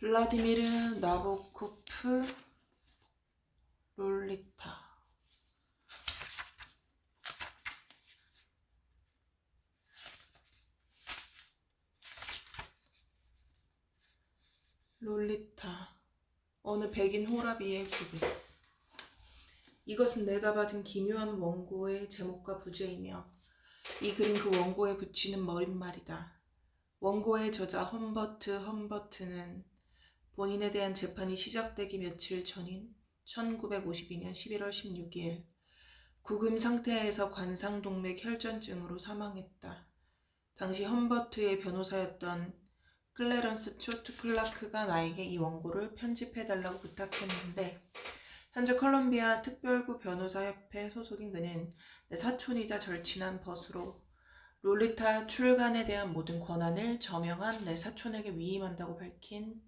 블라디미르 나보코프 롤리타. 롤리타. 어느 백인 호라비의 고백. 이것은 내가 받은 기묘한 원고의 제목과 부제이며 이 글은 그 원고에 붙이는 머릿말이다. 원고의 저자 험버트는 본인에 대한 재판이 시작되기 며칠 전인 1952년 11월 16일 구금 상태에서 관상동맥 혈전증으로 사망했다. 당시 험버트의 변호사였던 클래런스 초트 클라크가 나에게 이 원고를 편집해달라고 부탁했는데 현재 컬럼비아 특별구 변호사협회 소속인 그는 내 사촌이자 절친한 벗으로 롤리타 출간에 대한 모든 권한을 저명한 내 사촌에게 위임한다고 밝힌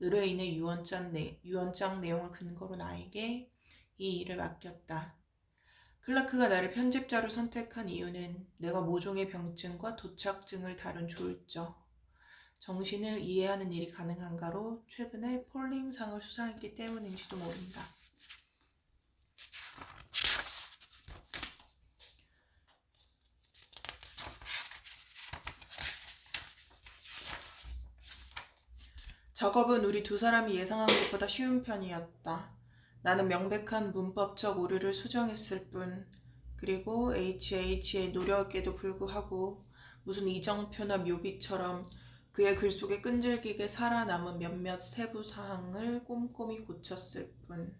의뢰인의 유언장 내용을 근거로 나에게 이 일을 맡겼다. 클라크가 나를 편집자로 선택한 이유는 내가 모종의 병증과 도착증을 다룬 조울적 정신을 이해하는 일이 가능한가로 최근에 폴링상을 수상했기 때문인지도 모른다. 작업은 우리 두 사람이 예상한 것보다 쉬운 편이었다. 나는 명백한 문법적 오류를 수정했을 뿐, 그리고 HH의 노력에도 불구하고 무슨 이정표나 묘비처럼 그의 글 속에 끈질기게 살아남은 몇몇 세부 사항을 꼼꼼히 고쳤을 뿐.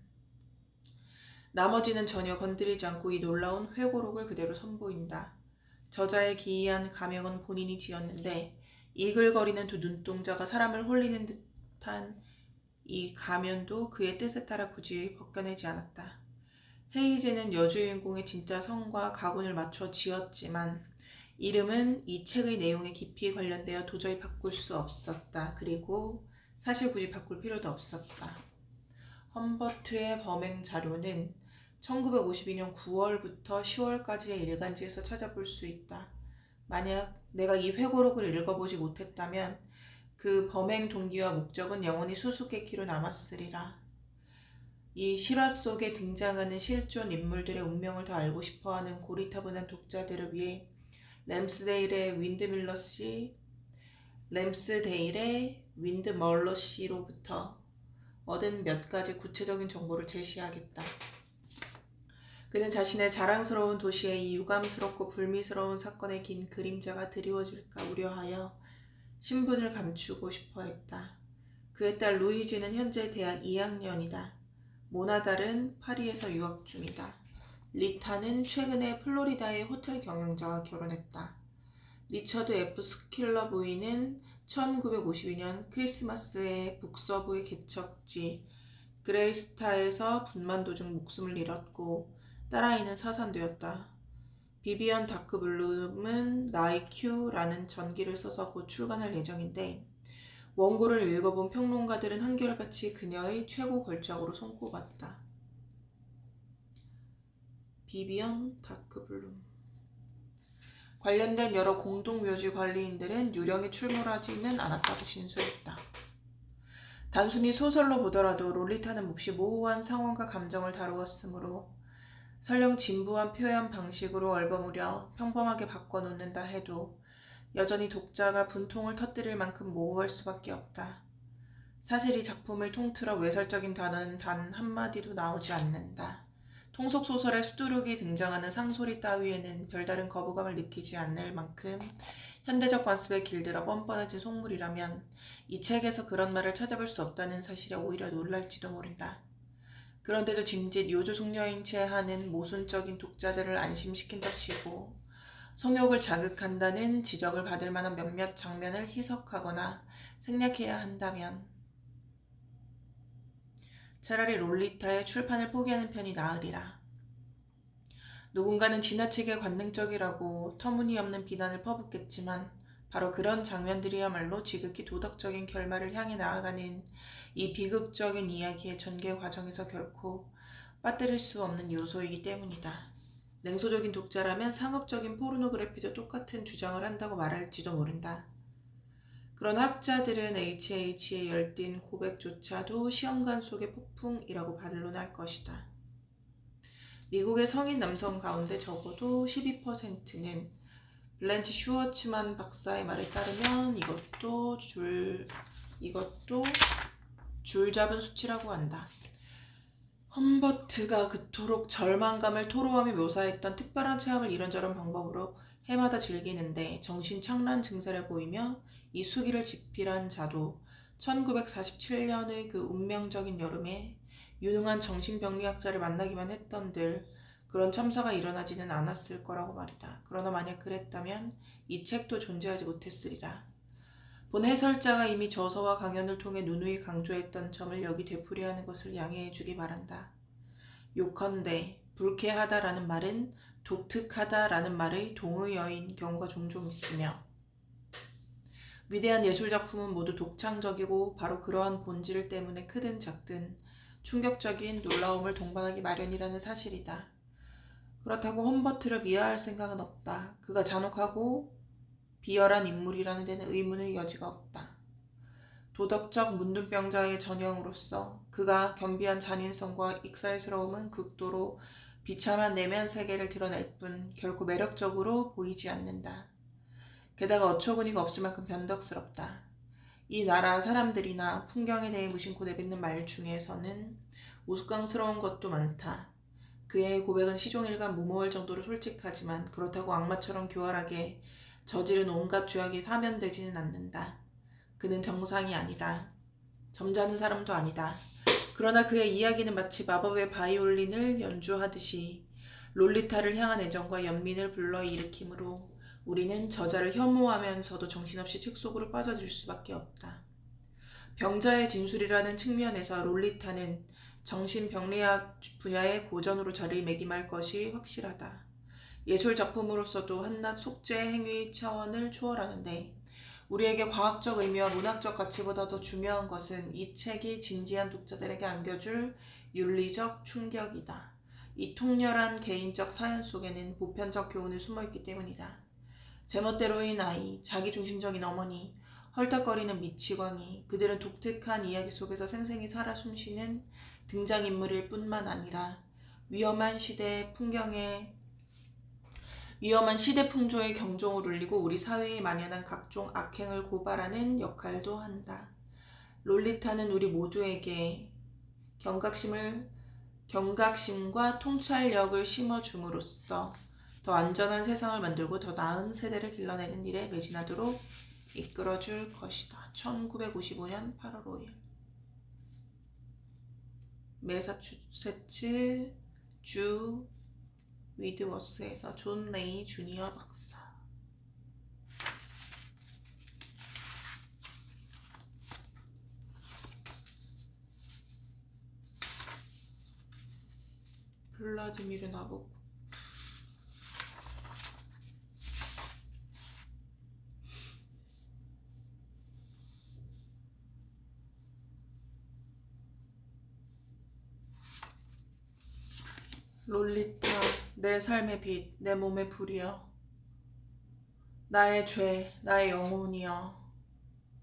나머지는 전혀 건드리지 않고 이 놀라운 회고록을 그대로 선보인다. 저자의 기이한 가명은 본인이 지었는데 이글거리는 두 눈동자가 사람을 홀리는 듯한 이 가면도 그의 뜻에 따라 굳이 벗겨내지 않았다. 헤이즈는 여주인공의 진짜 성과 가군을 맞춰 지었지만 이름은 이 책의 내용에 깊이 관련되어 도저히 바꿀 수 없었다. 그리고 사실 굳이 바꿀 필요도 없었다. 험버트의 범행 자료는 1952년 9월부터 10월까지의 일간지에서 찾아볼 수 있다. 만약 내가 이 회고록을 읽어보지 못했다면 그 범행 동기와 목적은 영원히 수수께끼로 남았으리라. 이 실화 속에 등장하는 실존 인물들의 운명을 더 알고 싶어하는 고리타분한 독자들을 위해 램스데일의 윈드멀러 씨로부터 얻은 몇 가지 구체적인 정보를 제시하겠다. 그는 자신의 자랑스러운 도시의 이 유감스럽고 불미스러운 사건의 긴 그림자가 드리워질까 우려하여 신분을 감추고 싶어 했다. 그의 딸 루이지는 현재 대학 2학년이다. 모나달은 파리에서 유학 중이다. 리타는 최근에 플로리다의 호텔 경영자와 결혼했다. 리처드 F. 스킬러 부인은 1952년 크리스마스에 북서부의 개척지 그레이스타에서 분만 도중 목숨을 잃었고 딸아이는 사산되었다. 비비언 다크블룸은 나이큐라는 전기를 써서 곧 출간할 예정인데 원고를 읽어본 평론가들은 한결같이 그녀의 최고 걸작으로 손꼽았다. 비비언 다크블룸. 관련된 여러 공동묘지 관리인들은 유령이 출몰하지는 않았다고 진술했다. 단순히 소설로 보더라도 롤리타는 몹시 모호한 상황과 감정을 다루었으므로 설령 진부한 표현 방식으로 얼버무려 평범하게 바꿔놓는다 해도 여전히 독자가 분통을 터뜨릴 만큼 모호할 수밖에 없다. 사실 이 작품을 통틀어 외설적인 단어는 단 한마디도 나오지 않는다. 통속소설에 수두룩이 등장하는 상소리 따위에는 별다른 거부감을 느끼지 않을 만큼 현대적 관습에 길들어 뻔뻔해진 속물이라면 이 책에서 그런 말을 찾아볼 수 없다는 사실에 오히려 놀랄지도 모른다. 그런데도 짐짓 요조숙녀인 채 하는 모순적인 독자들을 안심시킨답시고 성욕을 자극한다는 지적을 받을 만한 몇몇 장면을 희석하거나 생략해야 한다면 차라리 롤리타의 출판을 포기하는 편이 나으리라. 누군가는 지나치게 관능적이라고 터무니없는 비난을 퍼붓겠지만 바로 그런 장면들이야말로 지극히 도덕적인 결말을 향해 나아가는 이 비극적인 이야기의 전개 과정에서 결코 빠뜨릴 수 없는 요소이기 때문이다. 냉소적인 독자라면 상업적인 포르노그래피도 똑같은 주장을 한다고 말할지도 모른다. 그런 학자들은 HH의 열띤 고백조차도 시험관 속의 폭풍이라고 반론할 것이다. 미국의 성인 남성 가운데 적어도 12%는 블렌치 슈워츠만 박사의 말에 따르면 이것도 줄 잡은 수치라고 한다. 험버트가 그토록 절망감을 토로하며 묘사했던 특별한 체험을 이런저런 방법으로 해마다 즐기는데 정신착란 증세를 보이며 이 수기를 집필한 자도 1947년의 그 운명적인 여름에 유능한 정신병리학자를 만나기만 했던들 그런 참사가 일어나지는 않았을 거라고 말이다. 그러나 만약 그랬다면 이 책도 존재하지 못했으리라. 본 해설자가 이미 저서와 강연을 통해 누누이 강조했던 점을 여기 되풀이하는 것을 양해해 주기 바란다. 요컨대 불쾌하다라는 말은 독특하다라는 말의 동의어인 경우가 종종 있으며 위대한 예술작품은 모두 독창적이고 바로 그러한 본질 때문에 크든 작든 충격적인 놀라움을 동반하기 마련이라는 사실이다. 그렇다고 험버트를 미화할 생각은 없다. 그가 잔혹하고 비열한 인물이라는 데는 의문의 여지가 없다. 도덕적 문둥병자의 전형으로서 그가 겸비한 잔인성과 익살스러움은 극도로 비참한 내면 세계를 드러낼 뿐 결코 매력적으로 보이지 않는다. 게다가 어처구니가 없을 만큼 변덕스럽다. 이 나라 사람들이나 풍경에 대해 무심코 내뱉는 말 중에서는 우스꽝스러운 것도 많다. 그의 고백은 시종일관 무모할 정도로 솔직하지만 그렇다고 악마처럼 교활하게 저지른 온갖 죄악이 사면되지는 않는다. 그는 정상이 아니다. 점잖은 사람도 아니다. 그러나 그의 이야기는 마치 마법의 바이올린을 연주하듯이 롤리타를 향한 애정과 연민을 불러일으키므로 우리는 저자를 혐오하면서도 정신없이 책 속으로 빠져들 수밖에 없다. 병자의 진술이라는 측면에서 롤리타는 정신병리학 분야의 고전으로 자리매김할 것이 확실하다. 예술작품으로서도 한낱 속죄 행위 차원을 초월하는데 우리에게 과학적 의미와 문학적 가치보다 더 중요한 것은 이 책이 진지한 독자들에게 안겨줄 윤리적 충격이다. 이 통렬한 개인적 사연 속에는 보편적 교훈이 숨어있기 때문이다. 제멋대로인 아이, 자기중심적인 어머니, 헐떡거리는 미치광이, 그들은 독특한 이야기 속에서 생생히 살아 숨쉬는 등장인물일 뿐만 아니라 위험한 시대 풍조의 경종을 울리고 우리 사회에 만연한 각종 악행을 고발하는 역할도 한다. 롤리타는 우리 모두에게 경각심과 통찰력을 심어줌으로써 더 안전한 세상을 만들고 더 나은 세대를 길러내는 일에 매진하도록 이끌어줄 것이다. 1955년 8월 5일 매사추세츠 주 위드워스에서 존 레이 주니어 박사. 블라디미르 나보고 롤리타, 내 삶의 빛, 내 몸의 불이여. 나의 죄, 나의 영혼이여.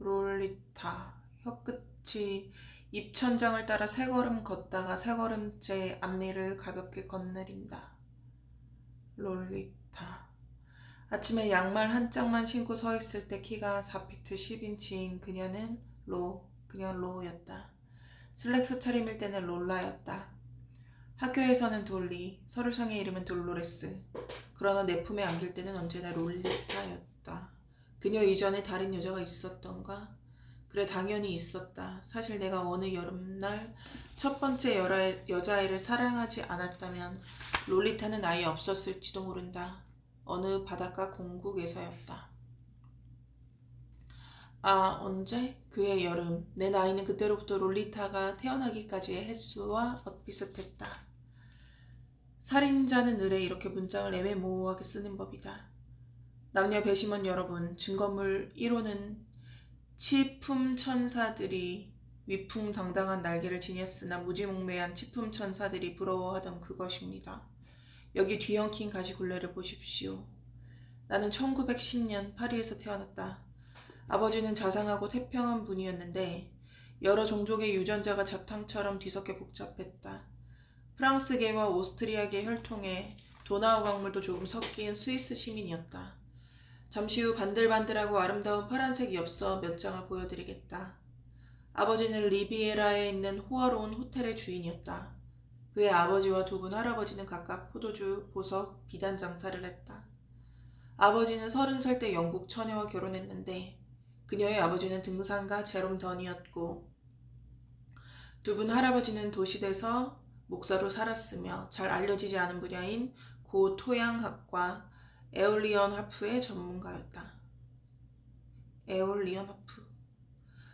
롤리타, 혀끝이 입천장을 따라 세 걸음 걷다가 세 걸음째 앞니를 가볍게 건네린다. 롤리타. 아침에 양말 한 짝만 신고 서 있을 때 키가 4피트 10인치인 그녀는 그냥 로였다. 슬랙스 차림일 때는 롤라였다. 학교에서는 돌리, 서류상의 이름은 돌로레스. 그러나 내 품에 안길 때는 언제나 롤리타였다. 그녀 이전에 다른 여자가 있었던가? 그래, 당연히 있었다. 사실 내가 어느 여름날 첫 번째 여자애를 사랑하지 않았다면 롤리타는 아예 없었을지도 모른다. 어느 바닷가 공국에서였다. 아, 언제? 그의 여름. 내 나이는 그때로부터 롤리타가 태어나기까지의 횟수와 엇비슷했다. 살인자는 의뢰 이렇게 문장을 애매모호하게 쓰는 법이다. 남녀 배심원 여러분, 증거물 1호는 치품천사들이 위풍당당한 날개를 지녔으나 무지몽매한 치품천사들이 부러워하던 그것입니다. 여기 뒤엉킨 가시굴레를 보십시오. 나는 1910년 파리에서 태어났다. 아버지는 자상하고 태평한 분이었는데 여러 종족의 유전자가 잡탕처럼 뒤섞여 복잡했다. 프랑스계와 오스트리아계 혈통에 도나우 강물도 조금 섞인 스위스 시민이었다. 잠시 후 반들반들하고 아름다운 파란색 엽서 몇 장을 보여드리겠다. 아버지는 리비에라에 있는 호화로운 호텔의 주인이었다. 그의 아버지와 두 분 할아버지는 각각 포도주, 보석, 비단 장사를 했다. 아버지는 30살 때 영국 처녀와 결혼했는데 그녀의 아버지는 등산가 제롬 던이었고 두 분 할아버지는 도시대에서 목사로 살았으며 잘 알려지지 않은 분야인 고토양학과 에올리언 하프의 전문가였다. 에올리언 하프.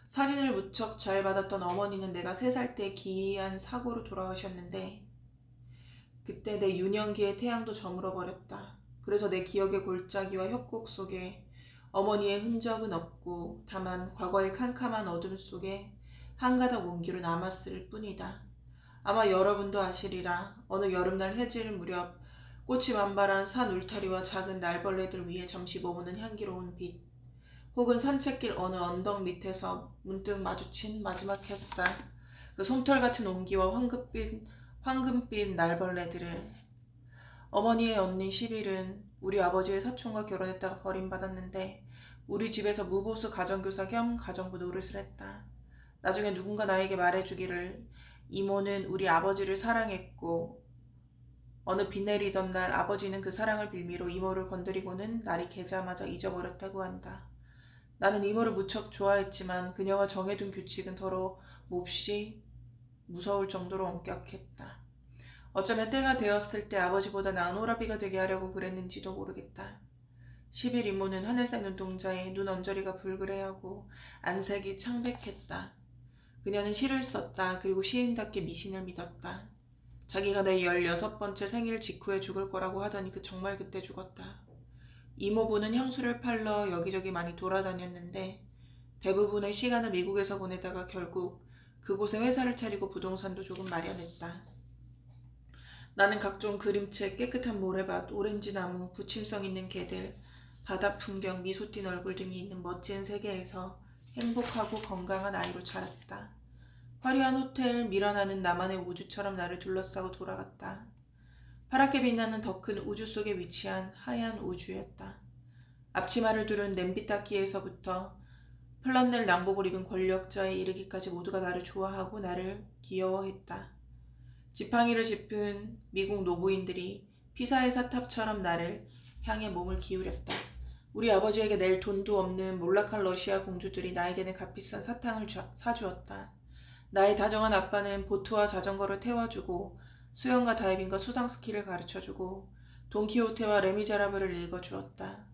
사진을 무척 잘 받았던 어머니는 내가 3살 때 기이한 사고로 돌아가셨는데 그때 내 유년기의 태양도 저물어 버렸다. 그래서 내 기억의 골짜기와 협곡 속에 어머니의 흔적은 없고 다만 과거의 캄캄한 어둠 속에 한 가닥 온기로 남았을 뿐이다. 아마 여러분도 아시리라. 어느 여름날 해질 무렵 꽃이 만발한 산 울타리와 작은 날벌레들 위에 잠시 머무는 향기로운 빛, 혹은 산책길 어느 언덕 밑에서 문득 마주친 마지막 햇살, 그 솜털 같은 온기와 황금빛 날벌레들을. 어머니의 언니 시빌은 우리 아버지의 사촌과 결혼했다가 버림받았는데 우리 집에서 무보수 가정교사 겸 가정부 노릇을 했다. 나중에 누군가 나에게 말해주기를 이모는 우리 아버지를 사랑했고 어느 비 내리던 날 아버지는 그 사랑을 빌미로 이모를 건드리고는 날이 개자마자 잊어버렸다고 한다. 나는 이모를 무척 좋아했지만 그녀가 정해둔 규칙은 더러 몹시 무서울 정도로 엄격했다. 어쩌면 때가 되었을 때 아버지보다 나은 호라비가 되게 하려고 그랬는지도 모르겠다. 10일 이모는 하늘색 눈동자에 눈 언저리가 불그레하고 안색이 창백했다. 그녀는 시를 썼다. 그리고 시인답게 미신을 믿었다. 자기가 내 16번째 생일 직후에 죽을 거라고 하더니 정말 그때 죽었다. 이모부는 향수를 팔러 여기저기 많이 돌아다녔는데 대부분의 시간을 미국에서 보내다가 결국 그곳에 회사를 차리고 부동산도 조금 마련했다. 나는 각종 그림책, 깨끗한 모래밭, 오렌지 나무, 부침성 있는 개들, 바다 풍경, 미소 띈 얼굴 등이 있는 멋진 세계에서 행복하고 건강한 아이로 자랐다. 화려한 호텔, 밀어나는 나만의 우주처럼 나를 둘러싸고 돌아갔다. 파랗게 빛나는 더 큰 우주 속에 위치한 하얀 우주였다. 앞치마를 두른 냄비 닦기에서부터 플란넬 낭복을 입은 권력자에 이르기까지 모두가 나를 좋아하고 나를 귀여워했다. 지팡이를 짚은 미국 노부인들이 피사의 사탑처럼 나를 향해 몸을 기울였다. 우리 아버지에게 낼 돈도 없는 몰락한 러시아 공주들이 나에게는 값비싼 사탕을 사주었다. 나의 다정한 아빠는 보트와 자전거를 태워주고 수영과 다이빙과 수상 스키를 가르쳐주고 돈키호테와 레미제라블을 읽어주었다.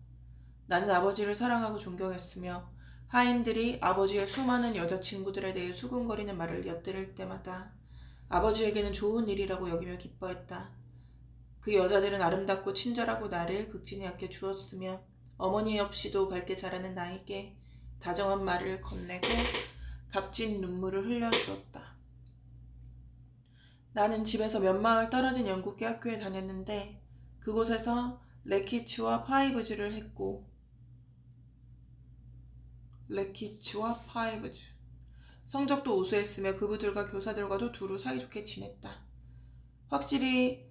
나는 아버지를 사랑하고 존경했으며 하인들이 아버지의 수많은 여자친구들에 대해 수군거리는 말을 엿들을 때마다 아버지에게는 좋은 일이라고 여기며 기뻐했다. 그 여자들은 아름답고 친절하고 나를 극진히 아껴주었으며 어머니 없이도 밝게 자라는 나에게 다정한 말을 건네고 값진 눈물을 흘려주었다. 나는 집에서 몇 마을 떨어진 영국계 학교에 다녔는데 그곳에서 레키츠와 파이브즈를 했고 성적도 우수했으며 그부들과 교사들과도 두루 사이좋게 지냈다. 확실히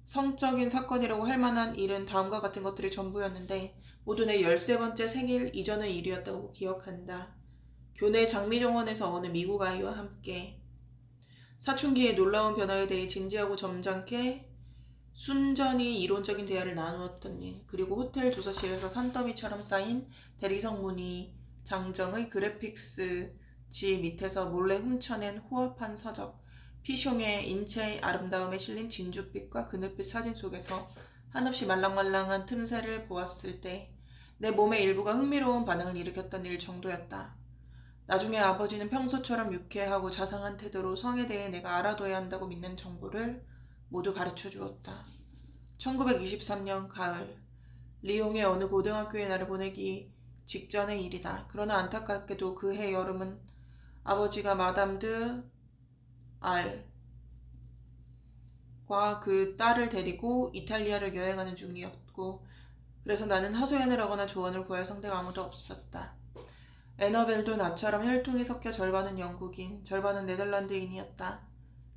성적인 사건이라고 할 만한 일은 다음과 같은 것들이 전부였는데 모두 내 13번째 생일 이전의 일이었다고 기억한다. 교내 장미정원에서 어느 미국 아이와 함께 사춘기의 놀라운 변화에 대해 진지하고 점잖게 순전히 이론적인 대화를 나누었던 일, 그리고 호텔 도서실에서 산더미처럼 쌓인 대리석 무늬 장정의 그래픽스지 밑에서 몰래 훔쳐낸 호합한 서적, 피숑의 인체의 아름다움에 실린 진주빛과 그늘빛 사진 속에서 한없이 말랑말랑한 틈새를 보았을 때 내 몸의 일부가 흥미로운 반응을 일으켰던 일 정도였다. 나중에 아버지는 평소처럼 유쾌하고 자상한 태도로 성에 대해 내가 알아둬야 한다고 믿는 정보를 모두 가르쳐 주었다. 1923년 가을, 리옹의 어느 고등학교에 나를 보내기 직전의 일이다. 그러나 안타깝게도 그 해 여름은 아버지가 마담 드 알과 그 딸을 데리고 이탈리아를 여행하는 중이었고 그래서 나는 하소연을 하거나 조언을 구할 상대가 아무도 없었다. 애너벨도 나처럼 혈통이 섞여 절반은 영국인, 절반은 네덜란드인이었다.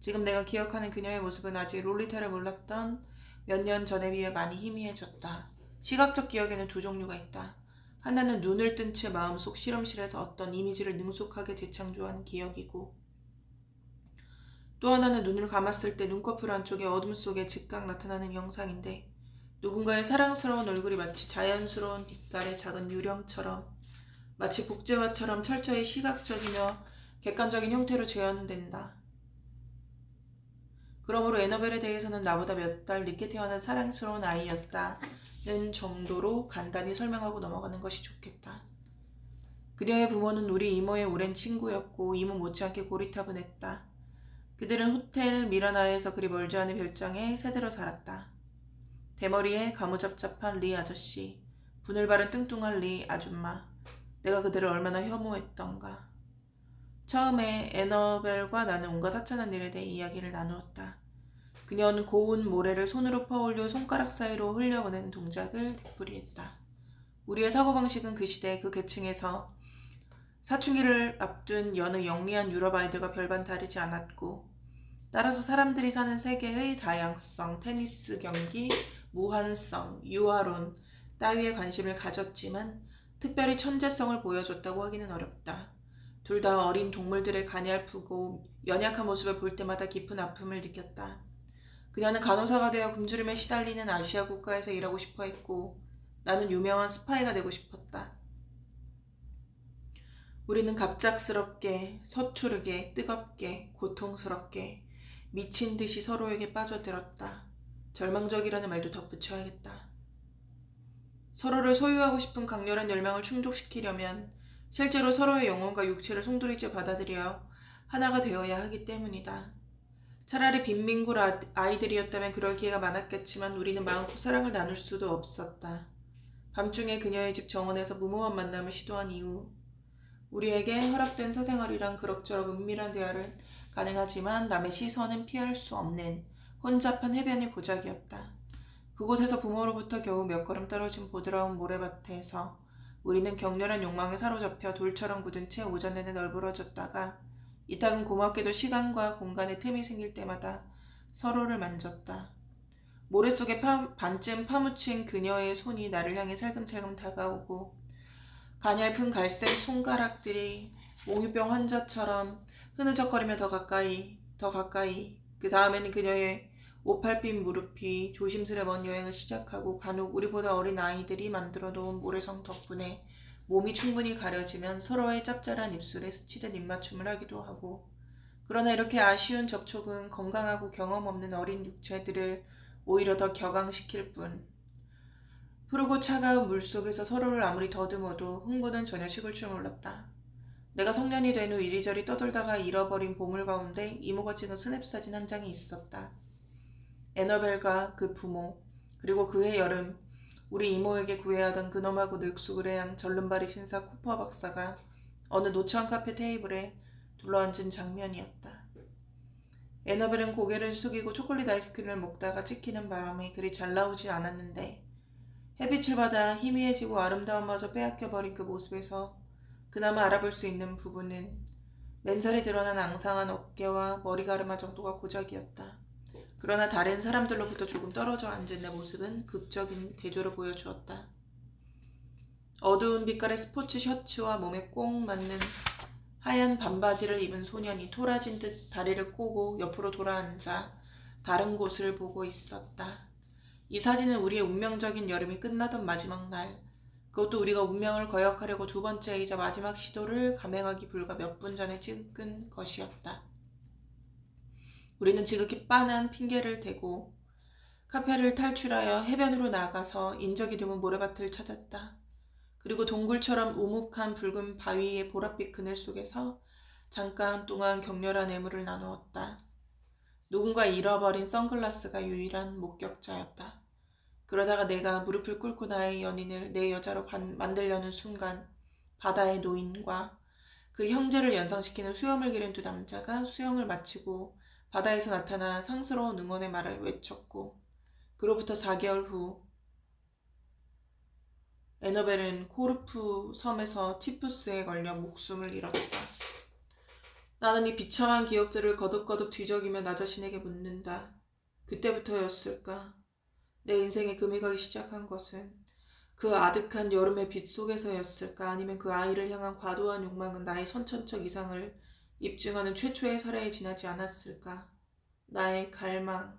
지금 내가 기억하는 그녀의 모습은 아직 롤리타를 몰랐던 몇 년 전에 비해 많이 희미해졌다. 시각적 기억에는 두 종류가 있다. 하나는 눈을 뜬 채 마음속 실험실에서 어떤 이미지를 능숙하게 재창조한 기억이고, 또 하나는 눈을 감았을 때 눈꺼풀 안쪽의 어둠 속에 즉각 나타나는 영상인데, 누군가의 사랑스러운 얼굴이 마치 자연스러운 빛깔의 작은 유령처럼, 마치 복제화처럼 철저히 시각적이며 객관적인 형태로 재현된다. 그러므로 애너벨에 대해서는 나보다 몇 달 늦게 태어난 사랑스러운 아이였다는 정도로 간단히 설명하고 넘어가는 것이 좋겠다. 그녀의 부모는 우리 이모의 오랜 친구였고 이모 못지않게 고리타분했다. 그들은 호텔 미라나에서 그리 멀지 않은 별장에 새들어 살았다. 대머리에 가무잡잡한 리 아저씨, 분을 바른 뚱뚱한 리 아줌마. 내가 그들을 얼마나 혐오했던가. 처음에 애너벨과 나는 온갖 하찮은 일에 대해 이야기를 나누었다. 그녀는 고운 모래를 손으로 퍼올려 손가락 사이로 흘려보내는 동작을 되풀이했다. 우리의 사고방식은 그 시대 그 계층에서 사춘기를 앞둔 여느 영리한 유럽 아이들과 별반 다르지 않았고, 따라서 사람들이 사는 세계의 다양성, 테니스 경기, 무한성, 유아론 따위에 관심을 가졌지만 특별히 천재성을 보여줬다고 하기는 어렵다. 둘 다 어린 동물들의 가냘프고 연약한 모습을 볼 때마다 깊은 아픔을 느꼈다. 그녀는 간호사가 되어 굶주림에 시달리는 아시아 국가에서 일하고 싶어 했고, 나는 유명한 스파이가 되고 싶었다. 우리는 갑작스럽게, 서투르게, 뜨겁게, 고통스럽게, 미친 듯이 서로에게 빠져들었다. 절망적이라는 말도 덧붙여야겠다. 서로를 소유하고 싶은 강렬한 열망을 충족시키려면 실제로 서로의 영혼과 육체를 송두리째 받아들여 하나가 되어야 하기 때문이다. 차라리 빈민굴 아이들이었다면 그럴 기회가 많았겠지만 우리는 마음껏 사랑을 나눌 수도 없었다. 밤중에 그녀의 집 정원에서 무모한 만남을 시도한 이후 우리에게 허락된 사생활이란 그럭저럭 은밀한 대화를 가능하지만 남의 시선은 피할 수 없는 혼잡한 해변이 고작이었다. 그곳에서 부모로부터 겨우 몇 걸음 떨어진 보드라운 모래밭에서 우리는 격렬한 욕망에 사로잡혀 돌처럼 굳은 채 오전 내내 널브러졌다가 이따금 고맙게도 시간과 공간에 틈이 생길 때마다 서로를 만졌다. 모래 속에 반쯤 파묻힌 그녀의 손이 나를 향해 살금살금 다가오고 가냘픈 갈색 손가락들이 몽유병 환자처럼 흐느적거리며 더 가까이 그 다음에는 그녀의 오팔빛 무릎이 조심스레 먼 여행을 시작하고 간혹 우리보다 어린 아이들이 만들어 놓은 모래성 덕분에 몸이 충분히 가려지면 서로의 짭짤한 입술에 스치듯 입맞춤을 하기도 하고, 그러나 이렇게 아쉬운 접촉은 건강하고 경험 없는 어린 육체들을 오히려 더 격앙시킬 뿐. 푸르고 차가운 물속에서 서로를 아무리 더듬어도 흥분은 전혀 식을 줄 몰랐다. 내가 성년이 된 후 이리저리 떠돌다가 잃어버린 보물 가운데 이모가 찍은 스냅사진 한 장이 있었다. 애너벨과 그 부모, 그리고 그해 여름 우리 이모에게 구애하던 그놈하고 늙수그레한 절름발이 신사 쿠퍼 박사가 어느 노처한 카페 테이블에 둘러앉은 장면이었다. 애너벨은 고개를 숙이고 초콜릿 아이스크림을 먹다가 찍히는 바람에 그리 잘 나오진 않았는데 햇빛을 받아 희미해지고 아름다움마저 빼앗겨버린 그 모습에서 그나마 알아볼 수 있는 부분은 맨살이 드러난 앙상한 어깨와 머리가르마 정도가 고작이었다. 그러나 다른 사람들로부터 조금 떨어져 앉은 내 모습은 극적인 대조를 보여주었다. 어두운 빛깔의 스포츠 셔츠와 몸에 꼭 맞는 하얀 반바지를 입은 소년이 토라진 듯 다리를 꼬고 옆으로 돌아앉아 다른 곳을 보고 있었다. 이 사진은 우리의 운명적인 여름이 끝나던 마지막 날, 그것도 우리가 운명을 거역하려고 두 번째이자 마지막 시도를 감행하기 불과 몇 분 전에 찍은 것이었다. 우리는 지극히 빤한 핑계를 대고 카페를 탈출하여 해변으로 나가서 인적이 드문 모래밭을 찾았다. 그리고 동굴처럼 우묵한 붉은 바위의 보랏빛 그늘 속에서 잠깐 동안 격렬한 애무를 나누었다. 누군가 잃어버린 선글라스가 유일한 목격자였다. 그러다가 내가 무릎을 꿇고 나의 연인을 내 여자로 만들려는 순간 바다의 노인과 그 형제를 연상시키는 수염을 기른 두 남자가 수영을 마치고 바다에서 나타나 상스러운 응원의 말을 외쳤고, 그로부터 4개월 후 에너벨은 코르프 섬에서 티푸스에 걸려 목숨을 잃었다. 나는 이 비참한 기억들을 거듭거듭 뒤적이며 나 자신에게 묻는다. 그때부터였을까? 내 인생에 금이 가기 시작한 것은 그 아득한 여름의 빛 속에서였을까? 아니면 그 아이를 향한 과도한 욕망은 나의 선천적 이상을 입증하는 최초의 사례에 지나지 않았을까? 나의 갈망,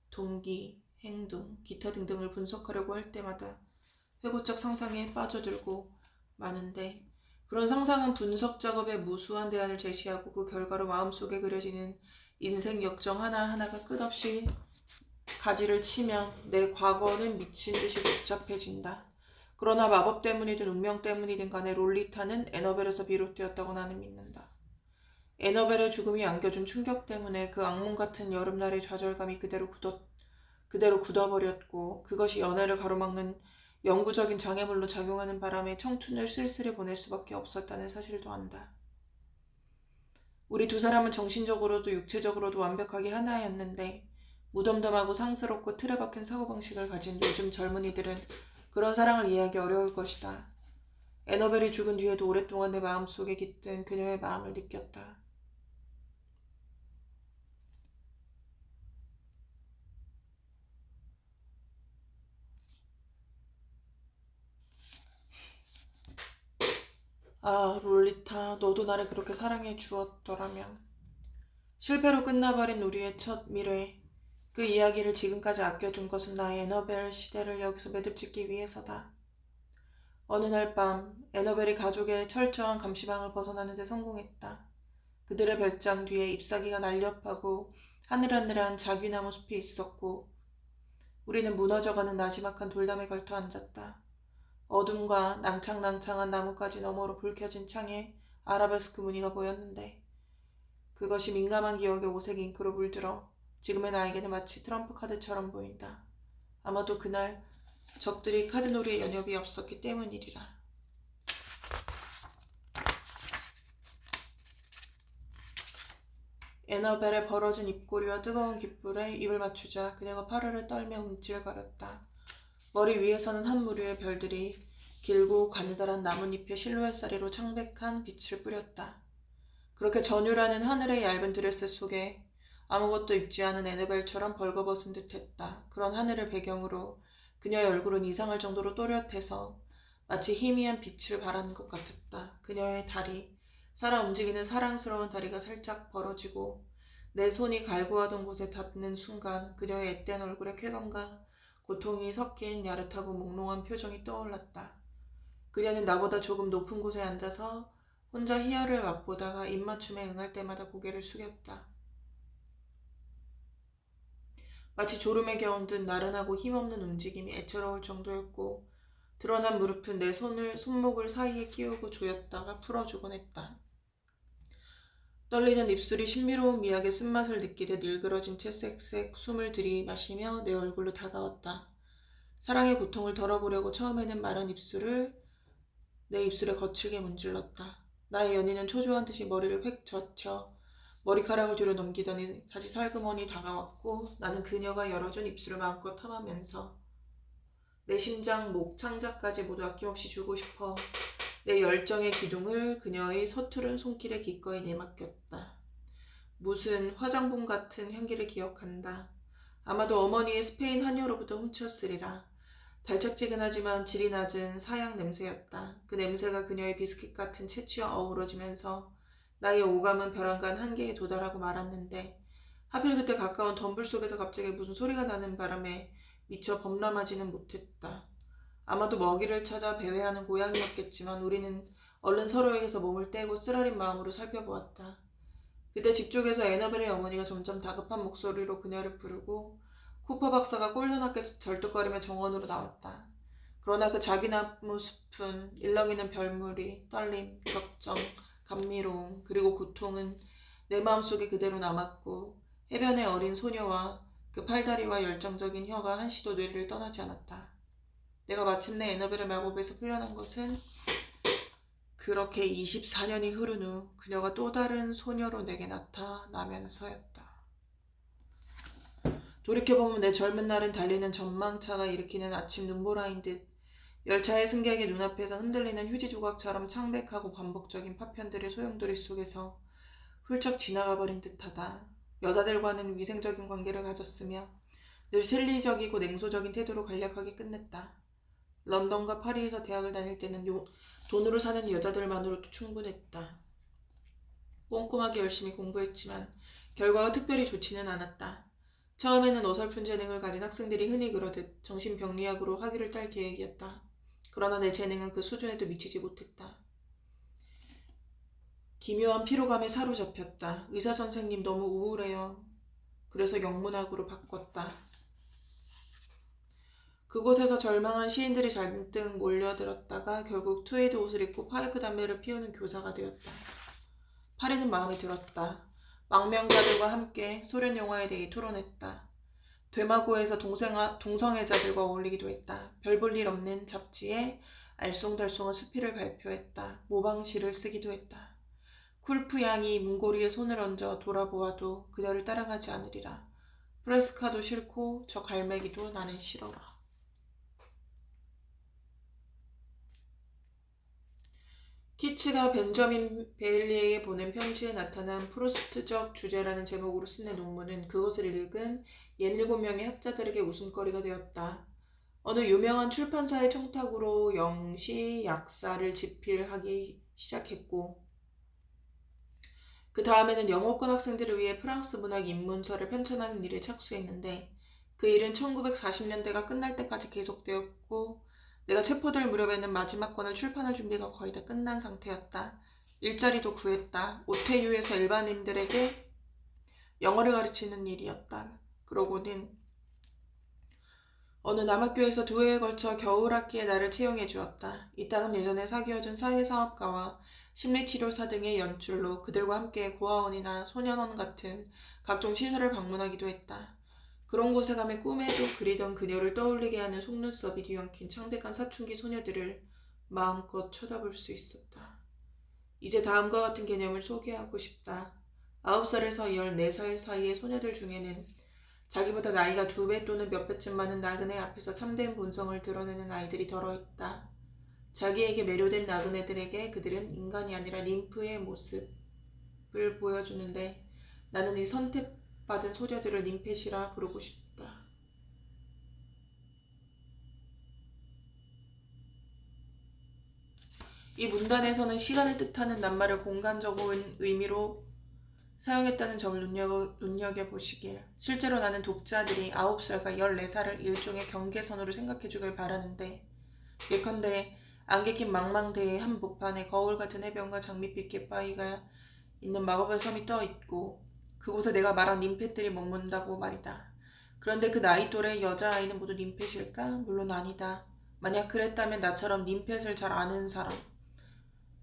동기, 행동, 기타 등등을 분석하려고 할 때마다 회고적 상상에 빠져들고 마는데, 그런 상상은 분석 작업에 무수한 대안을 제시하고 그 결과로 마음속에 그려지는 인생 역정 하나하나가 끝없이 가지를 치면 내 과거는 미친 듯이 복잡해진다. 그러나 마법 때문이든 운명 때문이든 간에 롤리타는 에너벨에서 비롯되었다고 나는 믿는다. 에너벨의 죽음이 안겨준 충격 때문에 그 악몽 같은 여름날의 좌절감이 그대로 굳어버렸고, 그것이 연애를 가로막는 영구적인 장애물로 작용하는 바람에 청춘을 쓸쓸히 보낼 수밖에 없었다는 사실도 안다. 우리 두 사람은 정신적으로도 육체적으로도 완벽하게 하나였는데, 무덤덤하고 상스럽고 틀에 박힌 사고방식을 가진 요즘 젊은이들은 그런 사랑을 이해하기 어려울 것이다. 에너벨이 죽은 뒤에도 오랫동안 내 마음속에 깃든 그녀의 마음을 느꼈다. 아, 롤리타, 너도 나를 그렇게 사랑해 주었더라면. 실패로 끝나버린 우리의 첫 미래, 그 이야기를 지금까지 아껴둔 것은 나의 에너벨 시대를 여기서 매듭짓기 위해서다. 어느 날 밤, 에너벨이 가족의 철저한 감시망을 벗어나는 데 성공했다. 그들의 별장 뒤에 잎사귀가 날렵하고 하늘하늘한 자귀나무 숲이 있었고, 우리는 무너져가는 나지막한 돌담에 걸터 앉았다. 어둠과 낭창낭창한 나뭇가지 너머로 불 켜진 창에 아라베스크 무늬가 보였는데, 그것이 민감한 기억에 오색 잉크로 물들어 지금의 나에게는 마치 트럼프 카드처럼 보인다. 아마도 그날 적들이 카드놀이에 연협이 없었기 때문이리라. 에너벨의 벌어진 입꼬리와 뜨거운 귓불에 입을 맞추자 그녀가 파르르 떨며 움찔거렸다. 머리 위에서는 한 무리의 별들이 길고 가느다란 나뭇잎의 실루엣사리로 창백한 빛을 뿌렸다. 그렇게 전율하는 하늘의 얇은 드레스 속에 아무것도 입지 않은 에너벨처럼 벌거벗은 듯했다. 그런 하늘을 배경으로 그녀의 얼굴은 이상할 정도로 또렷해서 마치 희미한 빛을 발하는 것 같았다. 그녀의 다리, 살아 움직이는 사랑스러운 다리가 살짝 벌어지고 내 손이 갈구하던 곳에 닿는 순간 그녀의 앳된 얼굴에 쾌감과 고통이 섞인 야릇하고 몽롱한 표정이 떠올랐다. 그녀는 나보다 조금 높은 곳에 앉아서 혼자 희열을 맛보다가 입맞춤에 응할 때마다 고개를 숙였다. 마치 졸음에 겨운 듯 나른하고 힘없는 움직임이 애처로울 정도였고, 드러난 무릎은 내 손목을 사이에 끼우고 조였다가 풀어주곤 했다. 떨리는 입술이 신비로운 미학의 쓴맛을 느끼듯 일그러진 채 쌕쌕 숨을 들이마시며 내 얼굴로 다가왔다. 사랑의 고통을 덜어보려고 처음에는 마른 입술을 내 입술에 거칠게 문질렀다. 나의 연인은 초조한 듯이 머리를 획 젖혀 머리카락을 뒤로 넘기더니 다시 살그머니 다가왔고, 나는 그녀가 열어준 입술을 마음껏 탐하면서 내 심장, 목, 창자까지 모두 아낌없이 주고 싶어 내 열정의 기둥을 그녀의 서투른 손길에 기꺼이 내맡겼다. 무슨 화장품 같은 향기를 기억한다. 아마도 어머니의 스페인 한여로부터 훔쳤으리라. 달짝지근하지만 질이 낮은 사양 냄새였다. 그 냄새가 그녀의 비스킷 같은 채취와 어우러지면서 나의 오감은 벼랑간 한계에 도달하고 말았는데, 하필 그때 가까운 덤불 속에서 갑자기 무슨 소리가 나는 바람에 미처 범람하지는 못했다. 아마도 먹이를 찾아 배회하는 고양이였겠지만 우리는 얼른 서로에게서 몸을 떼고 쓰라린 마음으로 살펴보았다. 그때 집 쪽에서 에너벨의 어머니가 점점 다급한 목소리로 그녀를 부르고 쿠퍼 박사가 꼴사납게 절뚝거리며 정원으로 나왔다. 그러나 그 자기나무 숲은 일렁이는 별무리, 떨림, 걱정, 감미로움, 그리고 고통은 내 마음속에 그대로 남았고, 해변의 어린 소녀와 그 팔다리와 열정적인 혀가 한시도 뇌를 떠나지 않았다. 내가 마침내 에너벨의 마법에서 풀려난 것은 그렇게 24년이 흐른 후 그녀가 또 다른 소녀로 내게 나타나면서였다. 돌이켜보면 내 젊은 날은 달리는 전망차가 일으키는 아침 눈보라인 듯 열차의 승객의 눈앞에서 흔들리는 휴지 조각처럼 창백하고 반복적인 파편들의 소용돌이 속에서 훌쩍 지나가버린 듯하다. 여자들과는 위생적인 관계를 가졌으며 늘 실리적이고 냉소적인 태도로 간략하게 끝냈다. 런던과 파리에서 대학을 다닐 때는 돈으로 사는 여자들만으로도 충분했다. 꼼꼼하게 열심히 공부했지만 결과가 특별히 좋지는 않았다. 처음에는 어설픈 재능을 가진 학생들이 흔히 그러듯 정신병리학으로 학위를 딸 계획이었다. 그러나 내 재능은 그 수준에도 미치지 못했다. 기묘한 피로감에 사로잡혔다. 의사 선생님 너무 우울해요. 그래서 영문학으로 바꿨다. 그곳에서 절망한 시인들이 잔뜩 몰려들었다가 결국 트웨이드 옷을 입고 파이프 담배를 피우는 교사가 되었다. 파리는 마음에 들었다. 망명자들과 함께 소련 영화에 대해 토론했다. 되마고에서 동성애자들과 어울리기도 했다. 별 볼 일 없는 잡지에 알쏭달쏭한 수필을 발표했다. 모방시를 쓰기도 했다. 쿨프 양이 문고리에 손을 얹어 돌아보아도 그녀를 따라가지 않으리라. 프레스카도 싫고 저 갈매기도 나는 싫어라. 키츠가 벤저민 베일리에게 보낸 편지에 나타난 프루스트적 주제라는 제목으로 쓴 논문은 그것을 읽은 67명의 학자들에게 웃음거리가 되었다. 어느 유명한 출판사의 청탁으로 영시 약사를 집필하기 시작했고 그 다음에는 영어권 학생들을 위해 프랑스 문학 입문서를 편찬하는 일에 착수했는데 그 일은 1940년대가 끝날 때까지 계속되었고 내가 체포될 무렵에는 마지막 권을 출판할 준비가 거의 다 끝난 상태였다. 일자리도 구했다. 오태유에서 일반인들에게 영어를 가르치는 일이었다. 그러고는 어느 남학교에서 2회에 걸쳐 겨울학기에 나를 채용해 주었다. 이따금 예전에 사귀어준 사회사업가와 심리치료사 등의 연출로 그들과 함께 고아원이나 소년원 같은 각종 시설을 방문하기도 했다. 그런 곳에 가면 꿈에도 그리던 그녀를 떠올리게 하는 속눈썹이 뒤엉킨 창백한 사춘기 소녀들을 마음껏 쳐다볼 수 있었다. 이제 다음과 같은 개념을 소개하고 싶다. 9살에서 14살 사이의 소녀들 중에는 자기보다 나이가 2배 또는 몇 배쯤 많은 나그네 앞에서 참된 본성을 드러내는 아이들이 덜어있다. 자기에게 매료된 나그네들에게 그들은 인간이 아니라 ним프의 모습을 보여주는데 나는 이 선택받은 소녀들을 ним펫이라 부르고 싶다. 이 문단에서는 시간을 뜻하는 낱말을 공간적인 의미로 사용했다는 점을 눈여겨보시길. 실제로 나는 독자들이 9살과 14살을 일종의 경계선으로 생각해주길 바라는데 예컨대 안개 낀 망망대해 한복판에 거울 같은 해변과 장밋빛 갯바위가 있는 마법의 섬이 떠있고 그곳에 내가 말한 ним펫들이 머문다고 말이다. 그런데 그 나이 또래 여자아이는 모두 ним펫일까? 물론 아니다. 만약 그랬다면 나처럼 ним펫을 잘 아는 사람,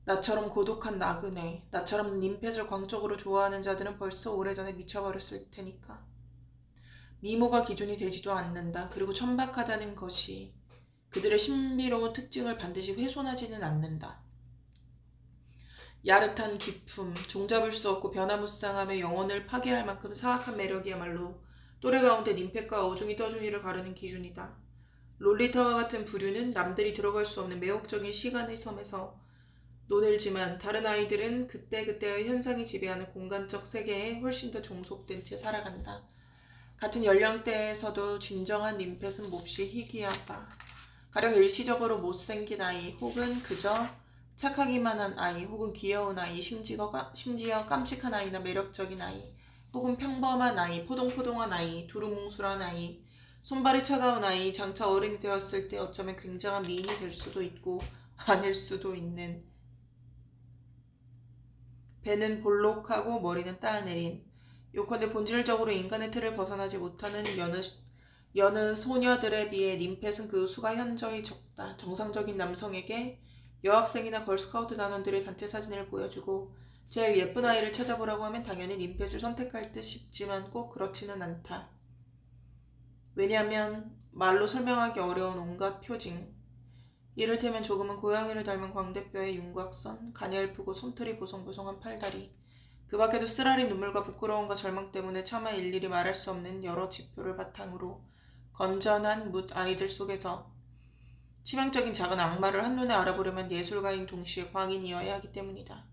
나처럼 고독한 나그네, 나처럼 님펫을 광적으로 좋아하는 자들은 벌써 오래전에 미쳐버렸을 테니까. 미모가 기준이 되지도 않는다. 그리고 천박하다는 것이 그들의 신비로운 특징을 반드시 훼손하지는 않는다. 야릇한 기품, 종잡을 수 없고 변화무쌍함의 영혼을 파괴할 만큼 사악한 매력이야말로 또래 가운데 님펫과 어중이 떠중이를 가르는 기준이다. 롤리타와 같은 부류는 남들이 들어갈 수 없는 매혹적인 시간의 섬에서 노늘지만 다른 아이들은 그때그때의 현상이 지배하는 공간적 세계에 훨씬 더 종속된 채 살아간다. 같은 연령대에서도 진정한 님펫은 몹시 희귀하다. 가령 일시적으로 못생긴 아이, 혹은 그저 착하기만 한 아이, 혹은 귀여운 아이, 심지어 깜찍한 아이나 매력적인 아이, 혹은 평범한 아이, 포동포동한 아이, 두루뭉술한 아이, 손발이 차가운 아이, 장차 어른이 되었을 때 어쩌면 굉장한 미인이 될 수도 있고 아닐 수도 있는 배는 볼록하고 머리는 따내린 요컨대 본질적으로 인간의 틀을 벗어나지 못하는 여느 소녀들에 비해 님펫은 그 수가 현저히 적다. 정상적인 남성에게 여학생이나 걸스카우트 단원들의 단체 사진을 보여주고 제일 예쁜 아이를 찾아보라고 하면 당연히 님펫을 선택할 듯 싶지만 꼭 그렇지는 않다. 왜냐하면 말로 설명하기 어려운 온갖 표징, 이를테면 조금은 고양이를 닮은 광대뼈의 윤곽선, 가냘프고 솜털이 보송보송한 팔다리, 그 밖에도 쓰라린 눈물과 부끄러움과 절망 때문에 차마 일일이 말할 수 없는 여러 지표를 바탕으로 건전한 뭇 아이들 속에서 치명적인 작은 악마를 한눈에 알아보려면 예술가인 동시에 광인이어야 하기 때문이다.